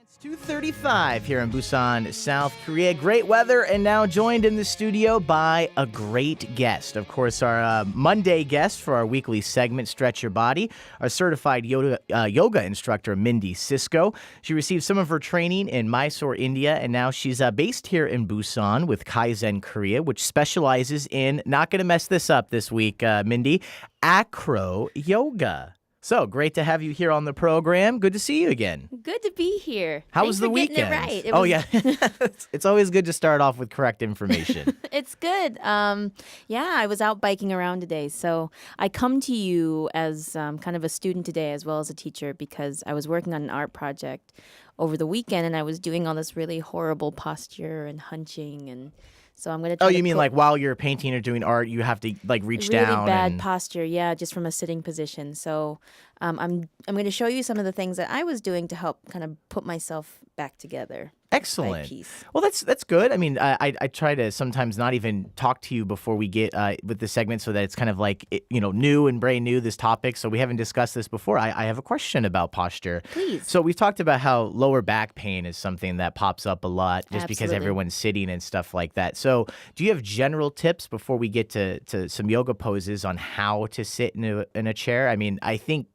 It's 2:35 here in Busan, South Korea. Great weather, and now joined in the studio by a great guest. Of course, our Monday guest for our weekly segment, Stretch Your Body, our certified yoga instructor, Body Sisco. She received some of her training in Mysore, India, and now she's based here in Busan with Kaizen Korea, which specializes in, not going to mess this up this week, Mindy, acro yoga. So, great to have you here on the program. Good to see you again. Good to be here. How was the weekend? It right. Yeah. It's always good to start off with correct information. It's good. I was out biking around today. So I come to you as kind of a student today as well as a teacher because I was working on an art project over the weekend and I was doing all this really horrible posture and hunching and so I'm going to. Oh, you mean like while you're painting or doing art, you have to like reach down? Really bad posture, yeah, just from a sitting position. So I'm going to show you some of the things that I was doing to help kind of put myself back together. Excellent. Well, that's good. I mean, I try to sometimes not even talk to you before we get with the segment so that it's kind of like, new and brand new, this topic. So we haven't discussed this before. I have a question about posture. Please. So we've talked about how lower back pain is something that pops up a lot just because Absolutely. everyone's sitting and stuff like that. So do you have general tips before we get to some yoga poses on how to sit in a chair? I mean, I think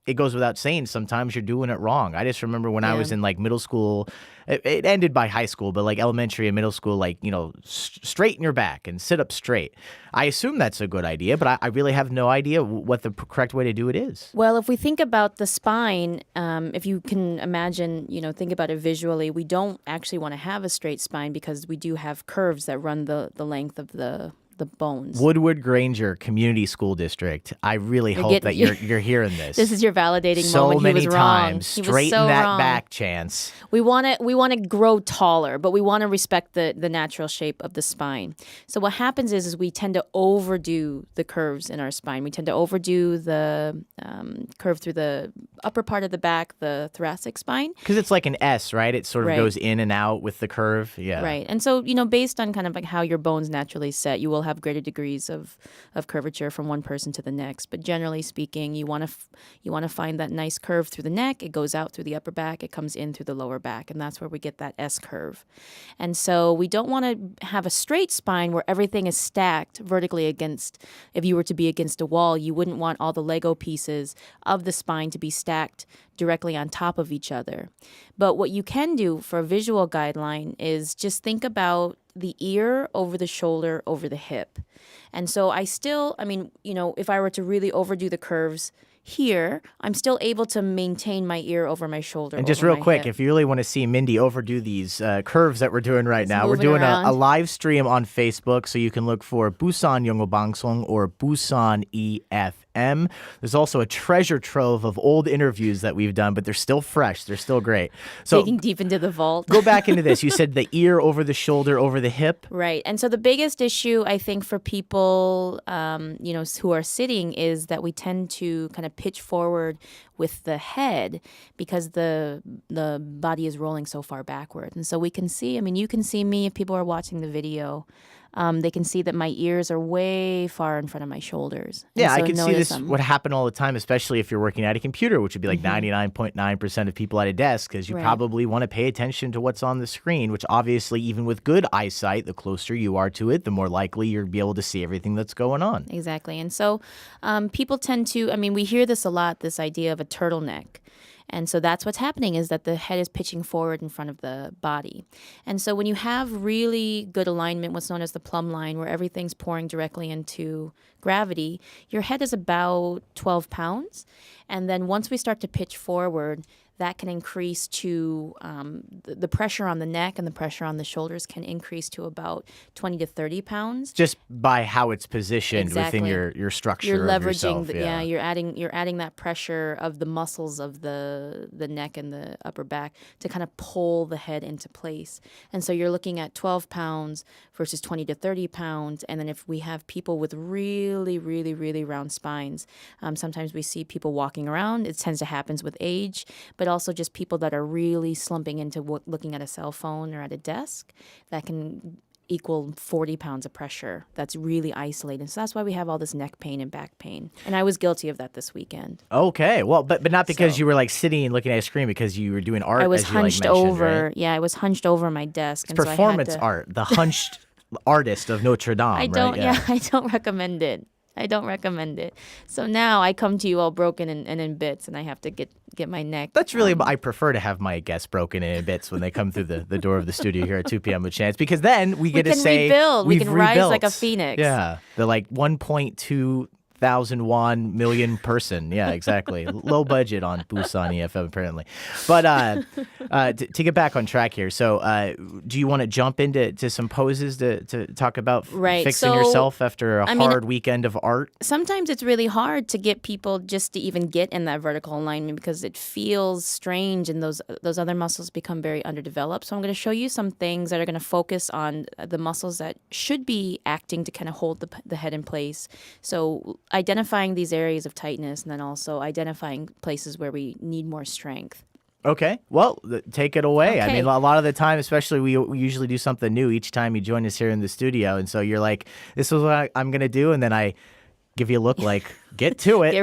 it goes without saying, sometimes you're doing it wrong. I just remember when I was in like middle school, it ended by high school, but like elementary and middle school, like, straighten your back and sit up straight. I assume that's a good idea, but I really have no idea what the correct way to do it is. Well, if we think about the spine, if you can imagine, think about it visually, we don't actually want to have a straight spine because we do have curves that run the length of the bones. Woodward Granger Community School District. I really hope that you're hearing this. This is your validating so moment. Many he was times. Wrong. Straighten that wrong. back, Chance. We want to grow taller, but we want to respect the natural shape of the spine. So what happens is we tend to overdo the curves in our spine. We tend to overdo the curve through the upper part of the back, the thoracic spine. Because it's like an S, right? It sort of goes in and out with the curve. Yeah. Right. And so, based on kind of like how your bones naturally set, you will have greater degrees of curvature from one person to the next. But generally speaking, you want to find that nice curve through the neck. It goes out through the upper back. It comes in through the lower back. And that's where we get that S curve. And so we don't want to have a straight spine where everything is stacked vertically against, if you were to be against a wall, you wouldn't want all the Lego pieces of the spine to be stacked directly on top of each other. But what you can do for a visual guideline is just think about the ear over the shoulder over the hip. And so if I were to really overdo the curves here, I'm still able to maintain my ear over my shoulder. And just real quick, hip. if you really want to see Mindy overdo these curves that we're doing right now, we're doing a live stream on Facebook, so you can look for Busan영어방송 or Busan EFM. There's also a treasure trove of old interviews that we've done, but they're still fresh. They're still great. So digging deep into the vault. Go back into this. You said the ear over the shoulder, over the hip. Right. And so the biggest issue, I think, for people, who are sitting is that we tend to kind of pitch forward with the head because the body is rolling so far backward. And so we can see, you can see me if people are watching the video. They can see that my ears are way far in front of my shoulders. Yeah, I can see this would happen all the time, especially if you're working at a computer, which would be like 99.9% of people at a desk, because you probably want to pay attention to what's on the screen, which obviously, even with good eyesight, the closer you are to it, the more likely you'll be able to see everything that's going on. Exactly. And so people tend to, we hear this a lot, this idea of a turtleneck. And so that's what's happening is that the head is pitching forward in front of the body. And so when you have really good alignment, what's known as the plumb line, where everything's pouring directly into gravity, your head is about 12 pounds. And then once we start to pitch forward, that can increase to the pressure on the neck and the pressure on the shoulders can increase to about 20 to 30 pounds. Just by how it's positioned within your structure. You're leveraging of yourself, you're adding that pressure of the muscles of the neck and the upper back to kind of pull the head into place. And so you're looking at 12 pounds versus 20 to 30 pounds. And then if we have people with really, really, really round spines, sometimes we see people walking around. It tends to happen with age, but also just people that are really slumping into looking at a cell phone or at a desk, that can equal 40 pounds of pressure that's really isolated. So that's why we have all this neck pain and back pain. And I was guilty of that this weekend. Okay. Well, but not because So- you were like sitting and looking at a screen, because you were doing art. I was as you, like, hunched mentioned, over. right? Yeah, I was hunched over my desk. And Performance so I had to, art, the hunched artist of Notre Dame. I don't. Right? Yeah, I don't recommend it. I don't recommend it. So now I come to you all broken and in bits, and I have to get my neck. That's really, I prefer to have my guests broken in bits when they come through the door of the studio here at 2 p.m. with Chance, because then we get to can say rebuild. We we've can rise rebuilt. like a phoenix. Yeah, the like 1.2 1,001 million person. Yeah, exactly. Low budget on Busan EFM apparently. But to get back on track here, so do you want to jump into some poses to talk about fixing So, yourself after a hard weekend of art? Sometimes it's really hard to get people just to even get in that vertical alignment because it feels strange and those other muscles become very underdeveloped. So I'm going to show you some things that are going to focus on the muscles that should be acting to kind of hold the head in place. So identifying these areas of tightness and then also identifying places where we need more strength. Okay. Well, take it away. I Okay. mean, a lot of the time, especially we usually do something new each time you join us here in the studio. And so you're like, this is what I'm going to do. And then I give you a look like, get to it.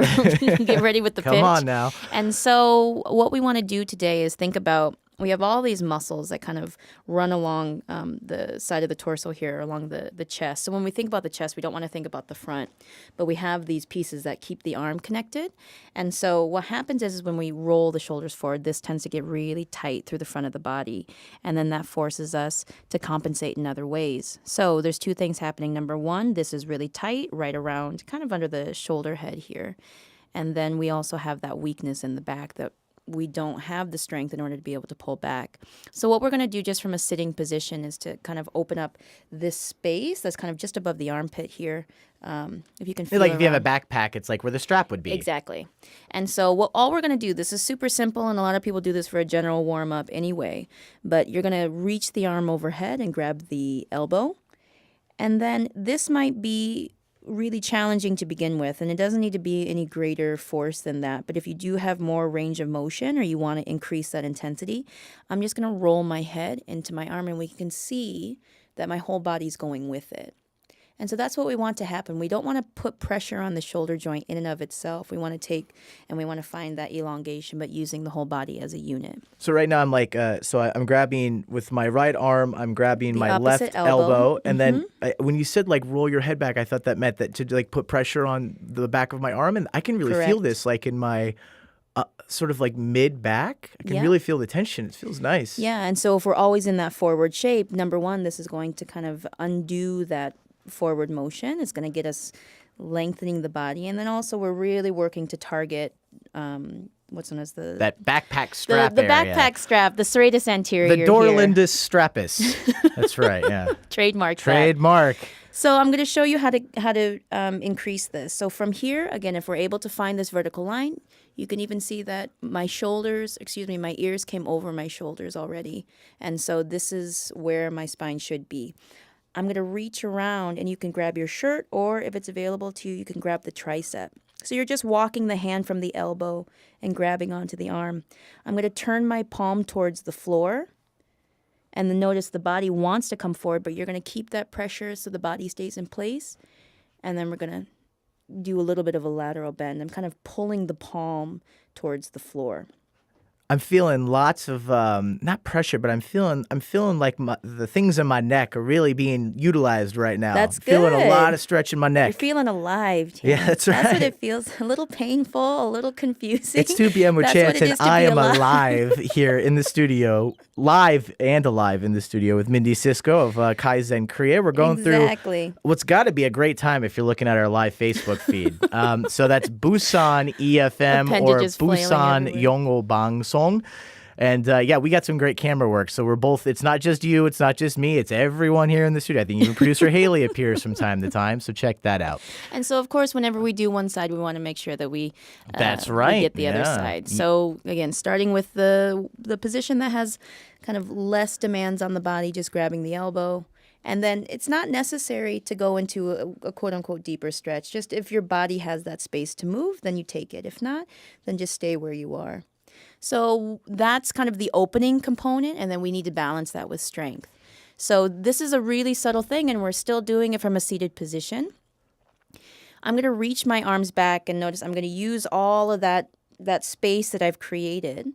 Get ready with the pitch. Come on now. And so what we want to do today is think about, we have all these muscles that kind of run along the side of the torso here, along the chest. So when we think about the chest, we don't want to think about the front, but we have these pieces that keep the arm connected. And so what happens is when we roll the shoulders forward, this tends to get really tight through the front of the body. And then that forces us to compensate in other ways. So there's two things happening. Number one, this is really tight right around, kind of under the shoulder head here. And then we also have that weakness in the back that we don't have the strength in order to be able to pull back. So what we're going to do just from a sitting position is to kind of open up this space that's kind of just above the armpit here. If you can feel Like if you have around. a backpack, it's like where the strap would be. Exactly. And so all we're going to do, this is super simple, and a lot of people do this for a general warm-up anyway, but you're going to reach the arm overhead and grab the elbow. And then this might be really challenging to begin with, and it doesn't need to be any greater force than that. But if you do have more range of motion or you want to increase that intensity, I'm just going to roll my head into my arm, and we can see that my whole body's going with it. And so that's what we want to happen. We don't want to put pressure on the shoulder joint in and of itself. We want to take and we want to find that elongation, but using the whole body as a unit. So right now I'm like, I'm grabbing with my right arm, I'm grabbing The my opposite left elbow. elbow. And then when you said like roll your head back, I thought that meant that to like put pressure on the back of my arm. And I can really feel Correct. this like in my sort of like mid back. I can Yeah. really feel the tension. It feels nice. Yeah, and so if we're always in that forward shape, number one, this is going to kind of undo that forward motion. It's going to get us lengthening the body. And then also we're really working to target what's known as That backpack strap the area. backpack strap, the serratus anterior The here. Dorlindus strappus. That's right, yeah. Trademark that. Trademark. So I'm going to show you how to increase this. So from here, again, if we're able to find this vertical line, you can even see that my ears came over my shoulders already. And so this is where my spine should be. I'm going to reach around, and you can grab your shirt, or if it's available to you, you can grab the tricep. So you're just walking the hand from the elbow and grabbing onto the arm. I'm going to turn my palm towards the floor. And then notice the body wants to come forward, but you're going to keep that pressure so the body stays in place. And then we're going to do a little bit of a lateral bend. I'm kind of pulling the palm towards the floor. I'm feeling lots of not pressure, but I'm feeling like the things in my neck are really being utilized right now. That's I'm feeling a good. lot of stretch in my neck. You're feeling alive, Tim. Yeah, that's right. That's what it feels. A little painful, a little confusing. It's 2 p.m. with That's Chance, what it and is to I be am alive. alive here in the studio, live in the studio with Body Sisco of Kaizen Korea. We're going Exactly. through what's got to be a great time if you're looking at our live Facebook feed. So that's Busan EFM or Appendages flailing Busan everywhere. 영어방송. And we got some great camera work. So we're both, it's not just you, it's not just me, it's everyone here in the studio. I think even producer Haley appears from time to time. So check that out. And so, of course, whenever we do one side, we want to make sure that we That's we right, get the other yeah. side. So again, starting with the position that has kind of less demands on the body, just grabbing the elbow. And then it's not necessary to go into a quote-unquote deeper stretch. Just if your body has that space to move, then you take it. If not, then just stay where you are. So that's kind of the opening component, and then we need to balance that with strength. So this is a really subtle thing, and we're still doing it from a seated position. I'm going to reach my arms back, and notice I'm going to use all of that space that I've created.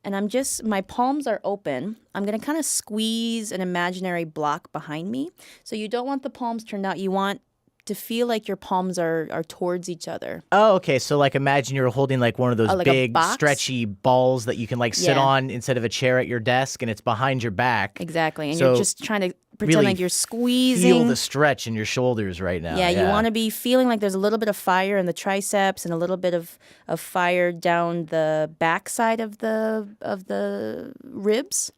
And my palms are open. I'm going to kind of squeeze an imaginary block behind me. So you don't want the palms turned out. You want to feel like your palms are towards each other. Oh, okay. So like imagine you're holding like one of those like big stretchy balls that you can like sit on instead of a chair at your desk, and it's behind your back. Exactly. And so you're just trying to pretend really like you're squeezing. Feel the stretch in your shoulders right now. Yeah, you want to be feeling like there's a little bit of fire in the triceps and a little bit of fire down the back side of the ribs.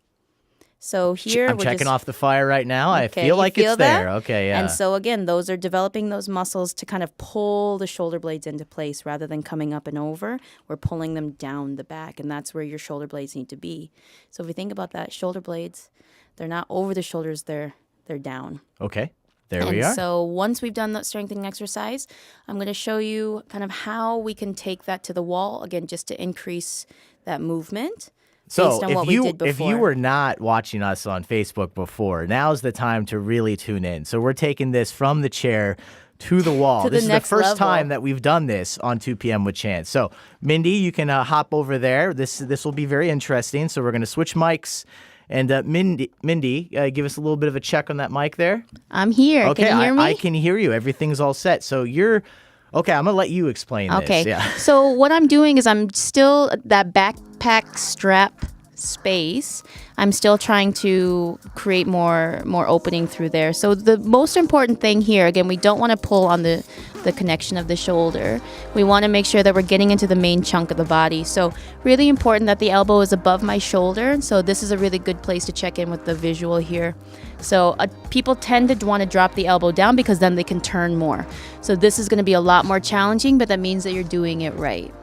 So here I'm checking off the fire right now. I feel like it's there. Okay, yeah. And so again, those are developing those muscles to kind of pull the shoulder blades into place rather than coming up and over. We're pulling them down the back, and that's where your shoulder blades need to be. So if we think about that, shoulder blades, they're not over the shoulders, they're down. Okay. There we are. So once we've done that strengthening exercise, I'm going to show you kind of how we can take that to the wall, again, just to increase that movement. So if you were not watching us on Facebook before, now's the time to really tune in. So we're taking this from the chair to the wall. This is the first time that we've done this on 2 p.m. with Chance. So Mindy, you can hop over there. This will be very interesting. So we're going to switch mics. And Mindy, give us a little bit of a check on that mic there. I'm here. Okay, can you hear me? I can hear you. Everything's all set. So okay, I'm going to let you explain this. Okay. Yeah. So what I'm doing is I'm still that backpack strap space. I'm still trying to create more opening through there. So the most important thing here, again, we don't want to pull on the connection of the shoulder. We want to make sure that we're getting into the main chunk of the body. So really important that the elbow is above my shoulder. So this is a really good place to check in with the visual here. So people tend to want to drop the elbow down because then they can turn more. So this is going to be a lot more challenging, but that means that you're doing it right.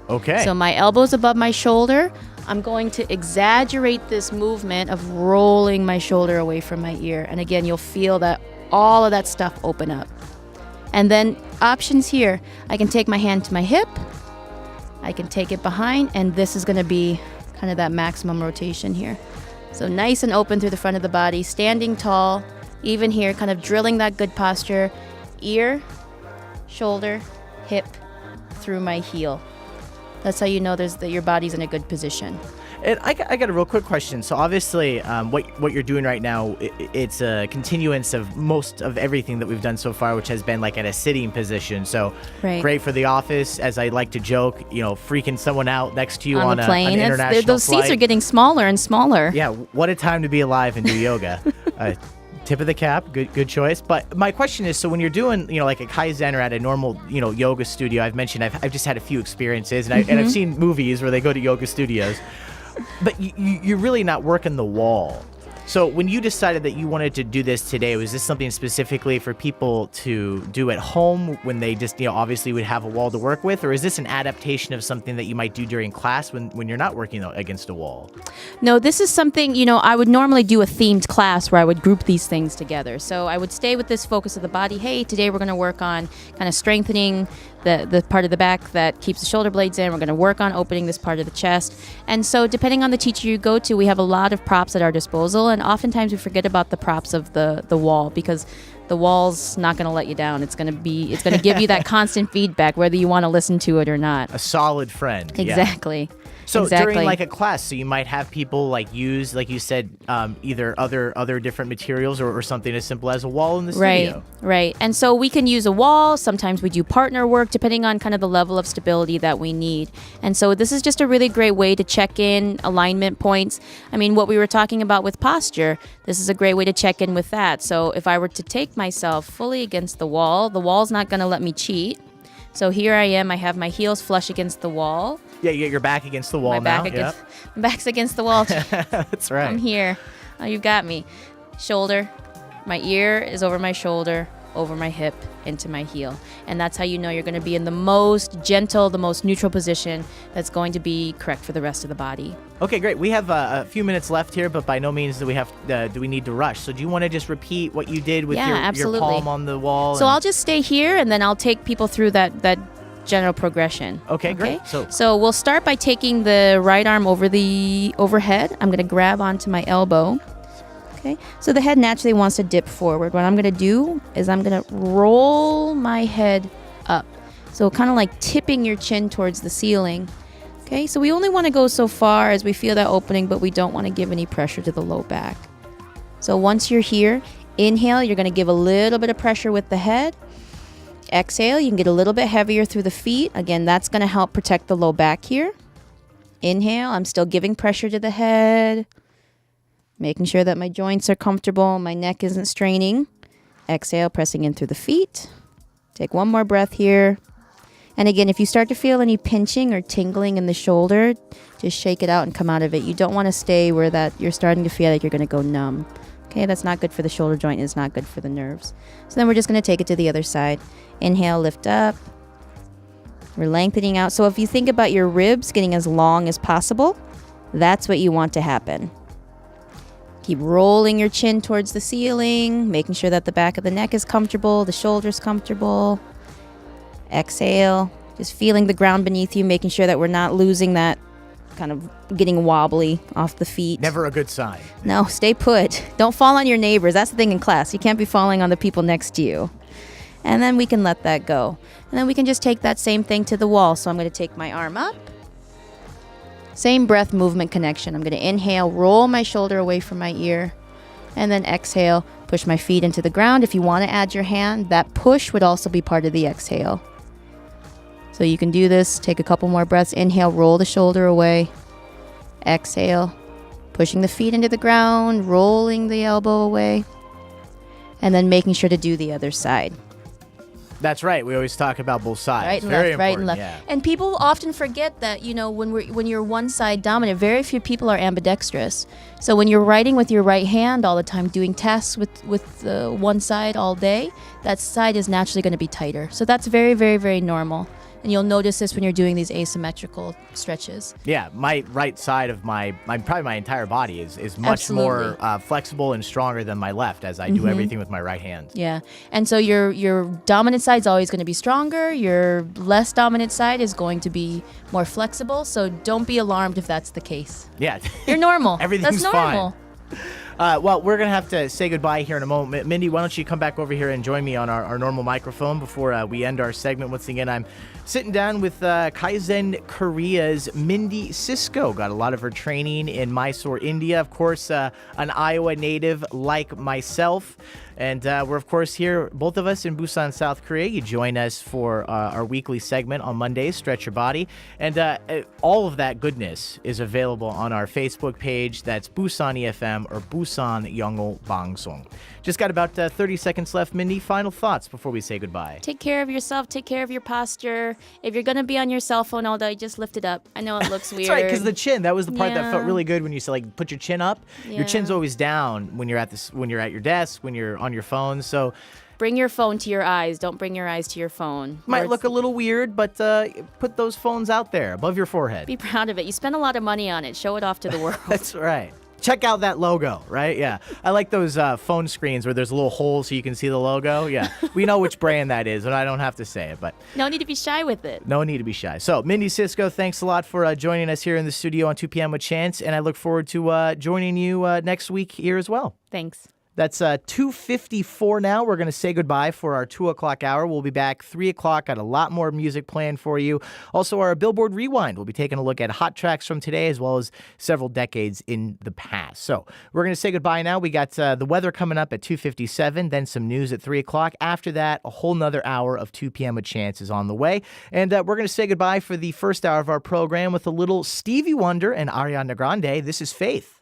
Okay. So my elbow's above my shoulder. I'm going to exaggerate this movement of rolling my shoulder away from my ear. And again, you'll feel that all of that stuff open up. And then options here. I can take my hand to my hip. I can take it behind. And this is going to be kind of that maximum rotation here. So nice and open through the front of the body, standing tall. Even here, kind of drilling that good posture. Ear, shoulder, hip, through my heel. That's how you know that your body's in a good position. And I got a real quick question. So obviously, what you're doing right now, it's a continuance of most of everything that we've done so far, which has been like at a sitting position. So great for the office, as I like to joke, freaking someone out next to you on a plane. An international those flight. Seats are getting smaller and smaller. Yeah, what a time to be alive and do yoga. Tip of the cap, good choice. But my question is, so when you're doing, like a Kaizen or at a normal, yoga studio, I've mentioned I've just had a few experiences, and I've seen movies where they go to yoga studios, but you're really not working the wall. So when you decided that you wanted to do this today, was this something specifically for people to do at home when they just, obviously would have a wall to work with? Or is this an adaptation of something that you might do during class when you're not working against a wall? No, this is something, I would normally do a themed class where I would group these things together. So I would stay with this focus of the body. Hey, today we're going to work on kind of strengthening the part of the back that keeps the shoulder blades in. We're going to work on opening this part of the chest. And so depending on the teacher you go to, we have a lot of props at our disposal. And oftentimes we forget about the props of the wall because the wall's not going to let you down. It's going to give you that constant feedback, whether you want to listen to it or not. A solid friend. Exactly. Yeah. So during like a class, so you might have people like use, like you said, either other different materials or something as simple as a wall in the studio. Right. And so we can use a wall. Sometimes we do partner work depending on kind of the level of stability that we need. And so this is just a really great way to check in alignment points. I mean, what we were talking about with posture, this is a great way to check in with that. So if I were to take myself fully against the wall's not going to let me cheat. So here I am. I have my heels flush against the wall. Yeah, you get your back against the wall now. My back's against the wall. That's right. I'm here. Oh, you've got me. Shoulder. My ear is over my shoulder, over my hip, into my heel. And that's how you know you're going to be in the most gentle, the most neutral position that's going to be correct for the rest of the body. Okay, great. We have a few minutes left here, but by no means do we need to rush. So do you want to just repeat what you did with your palm on the wall? So I'll just stay here, and then I'll take people through that general progression. Okay, great. So we'll start by taking the right arm over the overhead. I'm going to grab onto my elbow. Okay, so the head naturally wants to dip forward. What I'm going to do is I'm going to roll my head up. So kind of like tipping your chin towards the ceiling. Okay, so we only want to go so far as we feel that opening, but we don't want to give any pressure to the low back. So once you're here, inhale, you're going to give a little bit of pressure with the head. Exhale, you can get a little bit heavier through the feet. Again, that's going to help protect the low back here. Inhale, I'm still giving pressure to the head. Making sure that my joints are comfortable, my neck isn't straining. Exhale, pressing in through the feet. Take one more breath here. And again, if you start to feel any pinching or tingling in the shoulder, just shake it out and come out of it. You don't want to stay where that you're starting to feel like you're going to go numb. Okay, that's not good for the shoulder joint. It's not good for the nerves. So then we're just going to take it to the other side. Inhale, lift up. We're lengthening out. So if you think about your ribs getting as long as possible, that's what you want to happen. Keep rolling your chin towards the ceiling, making sure that the back of the neck is comfortable, the shoulders comfortable. Exhale, just feeling the ground beneath you, making sure that we're not losing that kind of getting wobbly off the feet. Never a good sign. No, stay put. Don't fall on your neighbors. That's the thing in class. You can't be falling on the people next to you. And then we can let that go. And then we can just take that same thing to the wall. So I'm going to take my arm up. Same breath movement connection. I'm going to inhale, roll my shoulder away from my ear, and then exhale, push my feet into the ground. If you want to add your hand, that push would also be part of the exhale. So you can do this. Take a couple more breaths. Inhale, roll the shoulder away. Exhale, pushing the feet into the ground, rolling the elbow away, and then making sure to do the other side. That's right. We always talk about both sides. Right and Very left, right and important, left. yeah. And people often forget that, when you're one side dominant, very few people are ambidextrous. So when you're writing with your right hand all the time, doing tasks with one side all day, that side is naturally going to be tighter. So that's very, very, very normal. And you'll notice this when you're doing these asymmetrical stretches. Yeah, my right side of probably my entire body is much Absolutely. more flexible and stronger than my left, as I do everything with my right hand. Yeah. And so your dominant side is always going to be stronger. Your less dominant side is going to be more flexible. So don't be alarmed if that's the case. Yeah. You're normal. Everything's That's normal. fine. Well, we're going to have to say goodbye here in a moment. Mindy, why don't you come back over here and join me on our normal microphone before we end our segment. Once again, I'm sitting down with Kaizen Korea's Body Sisco. Got a lot of her training in Mysore, India. Of course, an Iowa native like myself. And we're, of course, here, both of us in Busan, South Korea. You join us for our weekly segment on Mondays, Stretch Your Body. And all of that goodness is available on our Facebook page. That's Busan EFM or Busan영어방송. Just got about 30 seconds left. Mindy, final thoughts before we say goodbye. Take care of yourself. Take care of your posture. If you're going to be on your cell phone all day, just lift it up. I know it looks weird. That's right, because the chin, that was the part that Yeah. felt really good when you said, like, put your chin up. Your Yeah. chin's always down when you're at your desk, when you're on your phone. So Bring your phone to your eyes. Don't bring your eyes to your phone. might Or look a little weird, but put those phones out there above your forehead. Be proud of it. You spend a lot of money on it. Show it off to the world. That's right. Check out that logo, right? Yeah. I like those phone screens where there's a little hole so you can see the logo. Yeah. We know which brand that is, and I don't have to say it, but No need to be shy with it. no need to be shy. So, Body Sisco, thanks a lot for joining us here in the studio on 2 p.m. with Chance, and I look forward to joining you next week here as well. Thanks. That's 2:54 now. We're going to say goodbye for our 2 o'clock hour. We'll be back 3 o'clock. Got a lot more music planned for you. Also, our Billboard Rewind. We'll be taking a look at hot tracks from today as well as several decades in the past. So we're going to say goodbye now. We got the weather coming up at 2:57, then some news at 3 o'clock. After that, a whole nother hour of 2 p.m. with Chance is on the way. And we're going to say goodbye for the first hour of our program with a little Stevie Wonder and Ariana Grande. This is Faith.